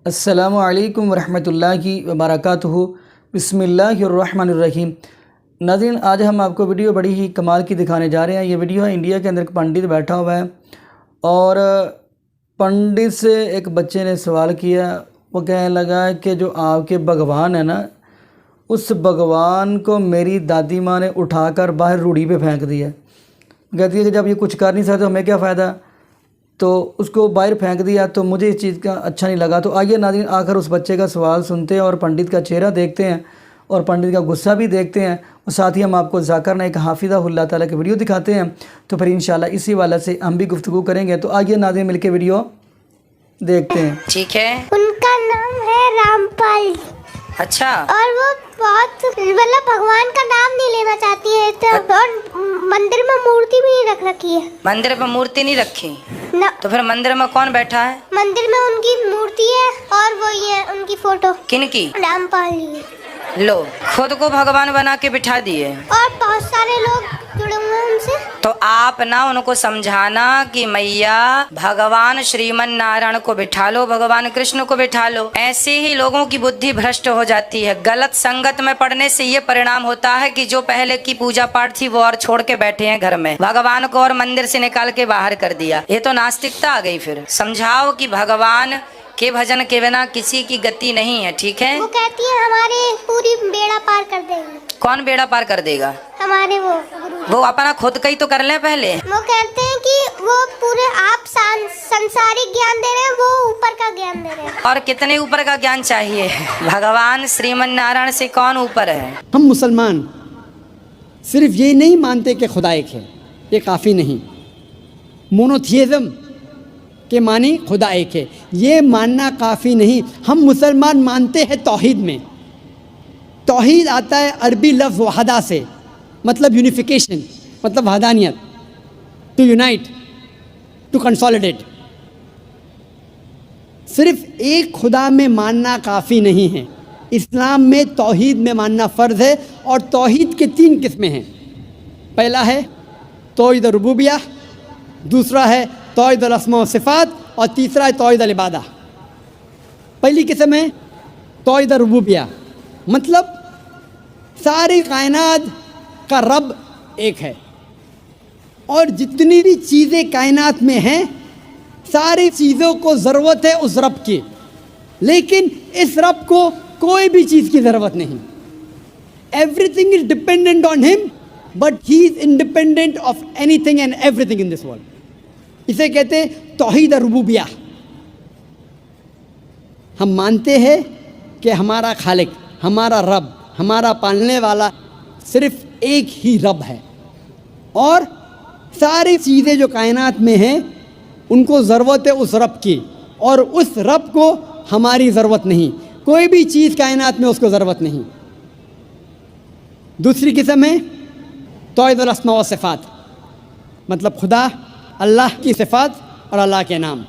السلام علیکم ورحمۃ اللہ وبرکاتہ۔ بسم اللہ الرحمن الرحیم۔ ناظرین، آج ہم آپ کو ویڈیو بڑی ہی کمال کی دکھانے جا رہے ہیں۔ یہ ویڈیو ہے انڈیا کے اندر ایک پنڈت بیٹھا ہوا ہے اور پنڈت سے ایک بچے نے سوال کیا۔ وہ کہنے لگا کہ جو آپ کے بھگوان ہے نا، اس بھگوان کو میری دادی ماں نے اٹھا کر باہر روڑی پہ پھینک دیا۔ کہتی ہے کہ جب یہ کچھ کر نہیں سکتے ہمیں کیا فائدہ، تو اس کو باہر پھینک دیا تو مجھے اس چیز کا اچھا نہیں لگا۔ تو آئیے ناظرین آخر اس بچے کا سوال سنتے ہیں اور پنڈت کا چہرہ دیکھتے ہیں اور پنڈت کا غصہ بھی دیکھتے ہیں، اور ساتھ ہی ہم آپ کو ذاکر نائک حافظہ اللہ تعالیٰ کی ویڈیو دکھاتے ہیں۔ تو پھر انشاءاللہ اسی والا سے ہم بھی گفتگو کریں گے۔ تو آئیے ناظرین مل کے ویڈیو دیکھتے ہیں۔ ٹھیک ہے، ان کا نام ہے رام پال، اچھا، اور وہ بہت مطلب بھگوان کا نام نہیں لینا چاہتی ہے تو اور مندر میں مورتی بھی نہیں رکھ رکھی ہے۔ مندر پہ مورتی نہیں رکھی نہ، تو پھر مندر میں کون بیٹھا ہے؟ مندر میں ان کی مورتی ہے اور وہ یہ ان کی فوٹو کن کی؟ رام پال جی، لو، خود کو بھگوان بنا کے بٹھا دیے۔ اور بہت سارے لوگ جڑے ہوئے ہیں ان سے۔ تو آپ نہ ان کو سمجھانا کہ میاں بھگوان شریمن نارائن کو بٹھا لو، بھگوان کرشن کو بٹھا لو۔ ایسے ہی لوگوں کی بدھی بھرشٹ ہو جاتی ہے۔ غلط سنگت میں پڑنے سے یہ پرینام ہوتا ہے کہ جو پہلے کی پوجا پاٹ تھی وہ اور چھوڑ کے بیٹھے ہیں گھر میں، بھگوان کو اور مندر سے نکال کے باہر کر دیا۔ یہ تو ناستکتا آ گئی۔ پھر سمجھاؤ کہ بھگوان کے بھجن کے بنا کسی کی گتی نہیں ہے، ٹھیک ہے؟ وہ کہتی ہے ہمارے پوری بیڑا پار کر دیں گے۔ کون بیڑا پار کر دے گا؟ ہمارے وہ گرو، وہ اپنا خود کا ہی تو کر لیں پہلے۔ وہ کہتے ہیں کہ وہ پورے آپ سنسارک گیان دے رہے ہیں، وہ اوپر کا گیان دے رہے ہیں۔ اور کتنے اوپر کا گیان چاہیے؟ بھگوان شریمن نارائن سے کون اوپر ہے؟ ہم مسلمان صرف یہ نہیں مانتے کہ خدا ایک ہے، یہ کافی نہیں۔ مونوتھیزم کے معنی خدا ایک ہے، یہ ماننا کافی نہیں۔ ہم مسلمان مانتے ہیں توحید میں۔ توحید آتا ہے عربی لفظ وحدہ سے، مطلب یونیفیکیشن، مطلب وحدانیت، ٹو یونائٹ، ٹو کنسالیڈیٹ۔ صرف ایک خدا میں ماننا کافی نہیں ہے۔ اسلام میں توحید میں ماننا فرض ہے، اور توحید کے 3 قسمیں ہیں۔ پہلا ہے توحید ربوبیہ، دوسرا ہے توحید الاسماء و صفات، اور تیسرا ہے توحید العبادہ۔ پہلی قسم ہے توحید ربوبیہ، مطلب ساری کائنات کا رب ایک ہے، اور جتنی بھی چیزیں کائنات میں ہیں ساری چیزوں کو ضرورت ہے اس رب کی، لیکن اس رب کو کوئی بھی چیز کی ضرورت نہیں۔ Everything is dependent on ہم، but he is independent of anything and everything in this world. اسے کہتے ہیں توحید ربوبیہ۔ ہم مانتے ہیں کہ ہمارا خالق، ہمارا رب، ہمارا پالنے والا صرف ایک ہی رب ہے، اور ساری چیزیں جو کائنات میں ہیں ان کو ضرورت ہے اس رب کی، اور اس رب کو ہماری ضرورت نہیں۔ کوئی بھی چیز کائنات میں اس کو ضرورت نہیں۔ دوسری قسم ہے توحید الاسماء و صفات، مطلب خدا، اللہ کی صفات اور اللہ کے نام۔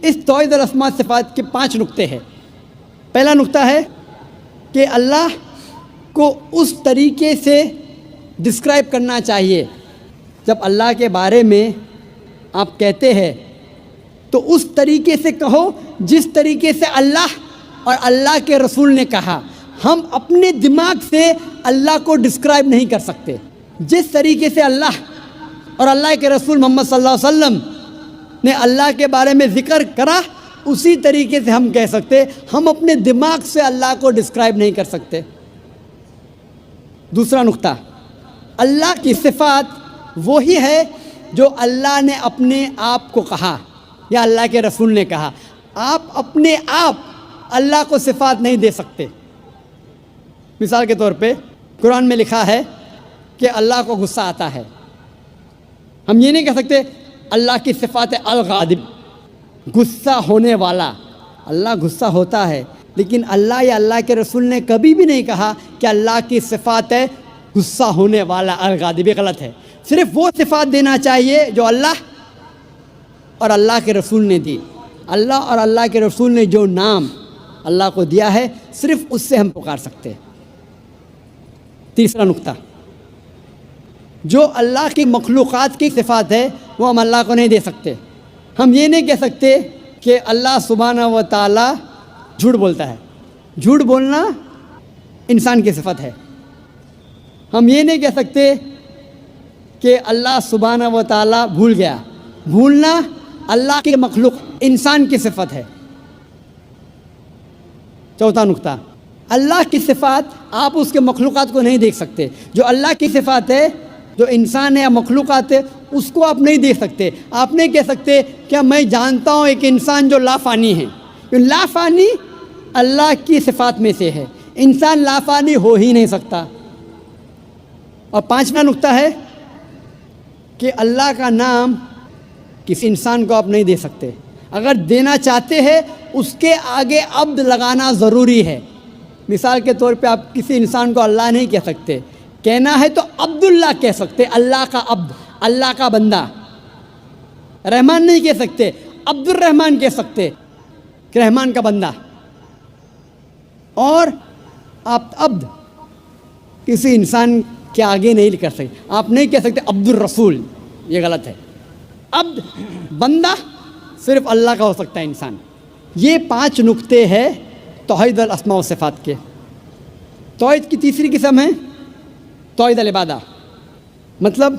اس توحید الاسماء و صفات کے 5 نقطے ہیں۔ پہلا نقطہ ہے کہ اللہ کو اس طریقے سے ڈسکرائب کرنا چاہیے، جب اللہ کے بارے میں آپ کہتے ہیں تو اس طریقے سے کہو جس طریقے سے اللہ اور اللہ کے رسول نے کہا۔ ہم اپنے دماغ سے اللہ کو ڈسکرائب نہیں کر سکتے۔ جس طریقے سے اللہ اور اللہ کے رسول محمد صلی اللہ علیہ وسلم نے اللہ کے بارے میں ذکر کرا، اسی طریقے سے ہم کہہ سکتے۔ ہم اپنے دماغ سے اللہ کو ڈسکرائب نہیں کر سکتے۔ دوسرا نقطہ، اللہ کی صفات وہی ہے جو اللہ نے اپنے آپ کو کہا یا اللہ کے رسول نے کہا۔ آپ اپنے آپ اللہ کو صفات نہیں دے سکتے۔ مثال کے طور پہ قرآن میں لکھا ہے کہ اللہ کو غصہ آتا ہے۔ ہم یہ نہیں کہہ سکتے اللہ کی صفات الغاضب، غصہ ہونے والا۔ اللہ غصہ ہوتا ہے، لیکن اللہ یا اللہ کے رسول نے کبھی بھی نہیں کہا کہ اللہ کی صفات ہے غصہ ہونے والا، الغاضب۔ غلط ہے۔ صرف وہ صفات دینا چاہیے جو اللہ اور اللہ کے رسول نے دی۔ اللہ اور اللہ کے رسول نے جو نام اللہ کو دیا ہے صرف اس سے ہم پکار سکتے ہیں۔ تیسرا نقطہ، جو اللہ کی مخلوقات کی صفات ہے وہ ہم اللہ کو نہیں دے سکتے۔ ہم یہ نہیں کہہ سکتے کہ اللہ سبحانہ و تعالی جھوٹ بولتا ہے. جھوٹ بولنا انسان کی صفت ہے. ہم یہ نہیں کہہ سکتے کہ اللہ سبحانہ و تعالی بھول گیا. بھولنا اللہ کے مخلوق انسان کی صفت ہے. چوتھا نقطہ، اللہ کی صفات آپ اس کے مخلوقات کو نہیں دیکھ سکتے. جو اللہ کی صفات ہے، جو انسان ہے یا مخلوقات ہے، اس کو آپ نہیں دیکھ سکتے. آپ نہیں کہہ سکتے کہ میں جانتا ہوں ایک انسان جو لافانی ہے. لافانی اللہ کی صفات میں سے ہے. انسان لافانی ہو ہی نہیں سکتا. اور پانچواں نقطہ ہے کہ اللہ کا نام کسی انسان کو آپ نہیں دے سکتے. اگر دینا چاہتے ہیں اس کے آگے عبد لگانا ضروری ہے. مثال کے طور پہ آپ کسی انسان کو اللہ نہیں کہہ سکتے. کہنا ہے تو عبداللہ کہہ سکتے، اللہ کا عبد، اللہ کا بندہ. رحمان نہیں کہہ سکتے، عبد الرحمن کہہ سکتے کہ رحمان کا بندہ. اور آپ عبد کسی انسان کے آگے نہیں کر سکتے. آپ نہیں کہہ سکتے عبد الرسول، یہ غلط ہے. عبد بندہ صرف اللہ کا ہو سکتا ہے انسان. یہ 5 نقطے ہیں توحید الاسماء و صفات کے. توحید کی تیسری قسم ہے توحید العبادہ. مطلب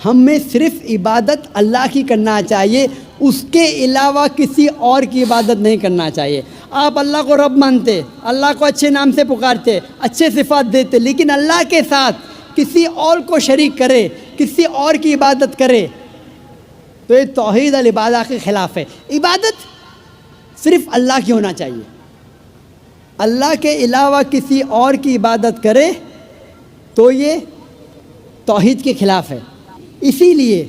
ہم میں صرف عبادت اللہ کی کرنا چاہیے، اس کے علاوہ کسی اور کی عبادت نہیں کرنا چاہیے. آپ اللہ کو رب مانتے، اللہ کو اچھے نام سے پکارتے، اچھے صفات دیتے، لیکن اللہ کے ساتھ کسی اور کو شریک کرے، کسی اور کی عبادت کرے تو یہ توحید العبادہ کے خلاف ہے. عبادت صرف اللہ کی ہونا چاہیے. اللہ کے علاوہ کسی اور کی عبادت کرے تو یہ توحید کے خلاف ہے. اسی لیے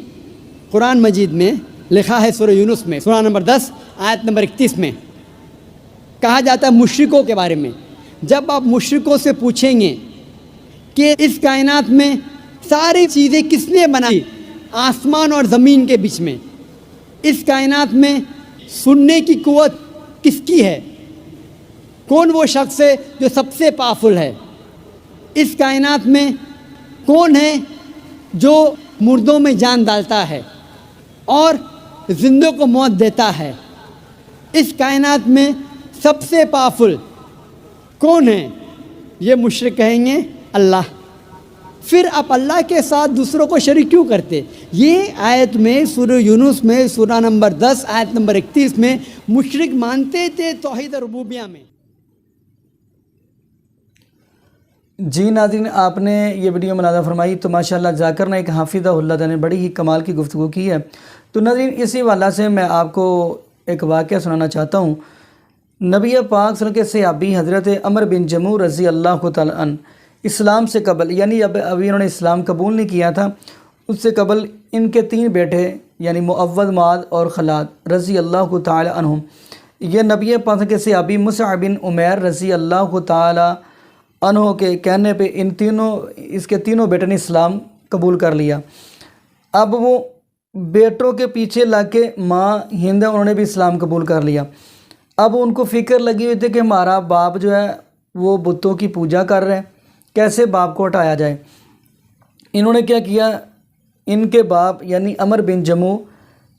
قرآن مجید میں لکھا ہے سورہ یونس میں سورہ نمبر 10 آیت نمبر 31 میں کہا جاتا ہے مشرکوں کے بارے میں. جب آپ مشرکوں سے پوچھیں گے کہ اس کائنات میں ساری چیزیں کس نے بنائی، آسمان اور زمین کے بیچ میں، اس کائنات میں سننے کی قوت کس کی ہے، کون وہ شخص ہے جو سب سے پاورفل ہے، اس کائنات میں کون ہے جو مردوں میں جان ڈالتا ہے اور زندوں کو موت دیتا ہے، اس کائنات میں سب سے پاورفل کون ہے، یہ مشرک کہیں گے اللہ. پھر آپ اللہ کے ساتھ دوسروں کو شریک کیوں کرتے؟ یہ آیت میں سورہ یونس میں سورہ نمبر 10 آیت نمبر 31 میں مشرک مانتے تھے توحید ربوبیہ میں. جی ناظرین، آپ نے یہ ویڈیو ملاحظہ فرمائی تو ماشاءاللہ ذاکر نے ایک حافظہ اللہ نے بڑی ہی کمال کی گفتگو کی ہے. تو ناظرین اسی حوالے سے میں آپ کو ایک واقعہ سنانا چاہتا ہوں. نبی پاک صلی اللہ علیہ وسلم کے صحابی حضرت عمر بن جموح رضی اللہ تعالی عنہ اسلام سے قبل، یعنی ابھی انہوں نے اسلام قبول نہیں کیا تھا، اس سے قبل ان کے 3 بیٹے یعنی معوذ، معاذ اور خلاد رضی اللہ تعالی عنہم، یہ نبی پاک کے صحابی مصعب بن عمیر رضی اللہ تعالی عنہ کے کہنے پہ اس کے تینوں بیٹے نے اسلام قبول کر لیا. اب وہ بیٹوں کے پیچھے لگ کے ماں ہند انہوں نے بھی اسلام قبول کر لیا. اب ان کو فکر لگی ہوئی تھی کہ ہمارا باپ جو ہے وہ بتوں کی پوجا کر رہے ہیں، کیسے باپ کو ہٹایا جائے. انہوں نے کیا کیا، ان کے باپ یعنی عمر بن جموح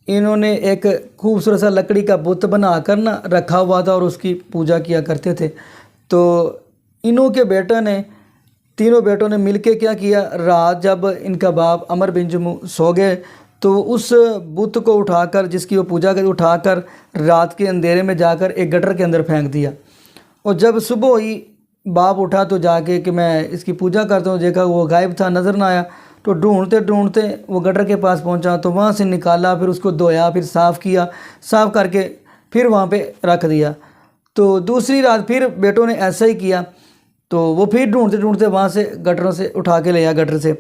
انہوں نے ایک خوبصورت سا لکڑی کا بت بنا کر رکھا ہوا تھا اور اس کی پوجا کیا کرتے تھے. تو انہوں کے بیٹوں نے، تینوں بیٹوں نے مل کے کیا کیا، رات جب ان کا باپ عمر بن جموح سو گئے تو اس بت کو اٹھا کر، جس کی وہ پوجا کر، اٹھا کر رات کے اندھیرے میں جا کر ایک گٹر کے اندر پھینک دیا. اور جب صبح ہوئی باپ اٹھا تو جا کے کہ میں اس کی پوجا کرتا ہوں، دیکھا وہ غائب تھا، نظر نہ آیا. تو ڈھونڈتے ڈھونڈتے وہ گٹر کے پاس پہنچا تو وہاں سے نکالا، پھر اس کو دھویا، پھر صاف کیا، صاف کر کے پھر وہاں پہ رکھ دیا. تو دوسری رات پھر بیٹوں نے ایسا ہی کیا تو وہ پھر ڈھونڈتے ڈھونڈتے وہاں سے گٹروں سے اٹھا کے لیا گٹر سے.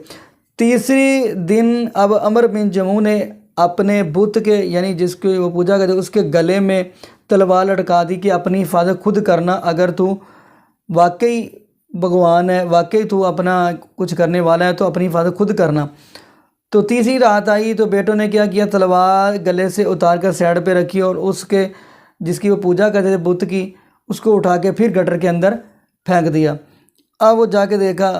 تیسری دن اب عمر بن جموح نے اپنے بت کے یعنی جس کی وہ پوجا کرتے اس کے گلے میں تلوار لٹکا دی کہ اپنی حفاظت خود کرنا، اگر تو واقعی بھگوان ہے، واقعی تو اپنا کچھ کرنے والا ہے تو اپنی حفاظت خود کرنا. تو تیسری رات آئی تو بیٹوں نے کیا کیا، تلوار گلے سے اتار کر سائڈ پہ رکھی اور اس کے جس کی وہ پوجا کرتے تھے بت کی، اس کو اٹھا کے پھر گٹر کے اندر پھینک دیا. اب وہ جا کے دیکھا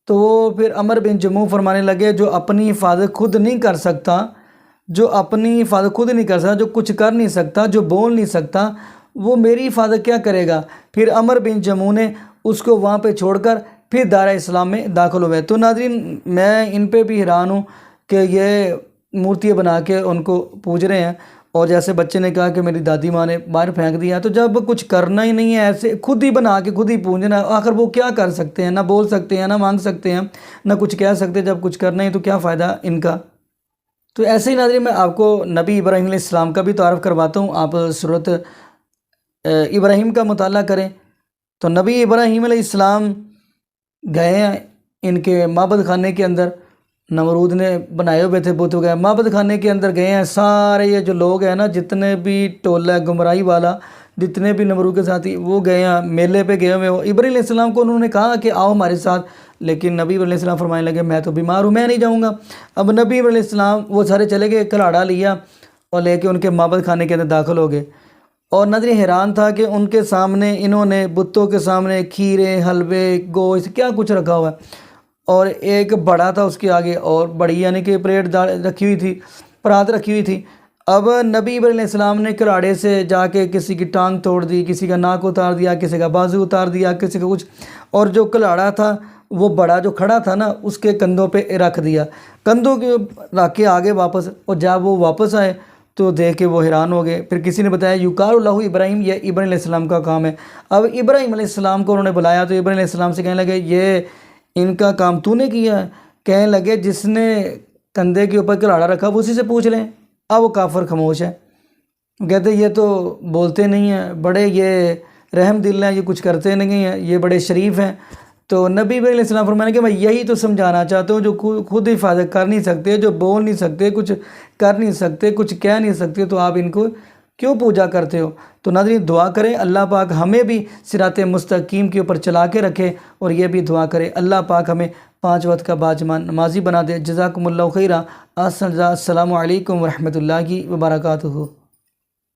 تو وہ پھر عمر بن جموح فرمانے لگے جو اپنی حفاظت خود نہیں کر سکتا، جو اپنی حفاظت خود نہیں کر سکتا، جو کچھ کر نہیں سکتا، جو بول نہیں سکتا، وہ میری حفاظت کیا کرے گا؟ پھر عمر بن جموح نے اس کو وہاں پہ چھوڑ کر پھر دارِ اسلام میں داخل ہوئے۔ تو ناظرین میں ان پہ بھی حیران ہوں کہ یہ مورتیاں بنا کے ان کو پوج رہے ہیں، اور جیسے بچے نے کہا کہ میری دادی ماں نے باہر پھینک دیا، تو جب کچھ کرنا ہی نہیں ہے ایسے خود ہی بنا کے خود ہی پوجنا، آخر وہ کیا کر سکتے ہیں؟ نہ بول سکتے ہیں، نہ مانگ سکتے ہیں، نہ کچھ کہہ سکتے، جب کچھ کرنا ہی تو کیا فائدہ ان کا؟ تو ایسے ہی ناظرین میں آپ کو نبی ابراہیم علیہ السلام کا بھی تعارف کرواتا ہوں۔ آپ سورۃ ابراہیم کا مطالعہ کریں تو نبی ابراہیم علیہ السلام گئے ہیں ان کے معبد خانے کے اندر، نمرود نے بنائے ہوئے تھے بت وغیرہ، معبد خانے کے اندر گئے ہیں، سارے یہ جو لوگ ہیں نا، جتنے بھی ٹولہ گمراہی والا، جتنے بھی نمرود کے ساتھی، وہ گئے ہیں میلے پہ گئے ہوئے۔ ابراہیم علیہ السلام کو انہوں نے کہا کہ آؤ ہمارے ساتھ، لیکن نبی علیہ السلام فرمانے لگے میں تو بیمار ہوں، میں نہیں جاؤں گا۔ اب نبی علیہ السلام وہ سارے چلے گئے، کلاڑا لیا اور لے کے ان کے معبد خانے کے اندر داخل ہو گئے، اور ناظرین حیران تھا کہ ان کے سامنے انہوں نے بتوں کے سامنے کھیرے، حلوے، گوشت، کیا کچھ رکھا ہوا ہے، اور ایک بڑا تھا اس کے آگے، اور بڑی یعنی کہ پلیٹ رکھی ہوئی تھی، پرات رکھی ہوئی تھی۔ اب نبی علیہ السلام نے کلاڑے سے جا کے کسی کی ٹانگ توڑ دی، کسی کا ناک اتار دیا، کسی کا بازو اتار دیا، کسی کا کچھ، اور جو کلاڑا تھا وہ بڑا جو کھڑا تھا نا، اس کے کندھوں پہ رکھ دیا، کندھوں کے رکھ کے آگے واپس، اور جب وہ واپس آئے تو دیکھ کے وہ حیران ہو گئے۔ پھر کسی نے بتایا یقال اللہ ابراہیم، یہ ابراہیم علیہ السلام کا کام ہے۔ اب ابراہیم علیہ السلام کو انہوں نے بلایا تو ابراہیم علیہ السلام سے کہنے لگے یہ ان کا کام تو نے کیا ہے؟ کہنے لگے جس نے کندھے کے اوپر کلاڑا رکھا وہ اسی سے پوچھ لیں۔ اب وہ کافر خاموش ہے، کہتے یہ تو بولتے نہیں ہیں، بڑے یہ رحم دل ہیں، یہ کچھ کرتے نہیں ہیں، یہ بڑے شریف ہیں۔ تو نبی علیہ السلام فرمانے کہ میں یہی تو سمجھانا چاہتا ہوں، جو خود حفاظت کر نہیں سکتے، جو بول نہیں سکتے، کچھ کر نہیں سکتے، کچھ کہہ نہیں سکتے، تو آپ ان کو کیوں پوجا کرتے ہو؟ تو ناظرین دعا کریں اللہ پاک ہمیں بھی صراط مستقیم کے اوپر چلا کے رکھے، اور یہ بھی دعا کریں اللہ پاک ہمیں 5 وقت کا باجمان نمازی بنا دے۔ جزاکم اللہ خیرہ۔ السلام علیکم ورحمۃ اللہ وبرکاتہ۔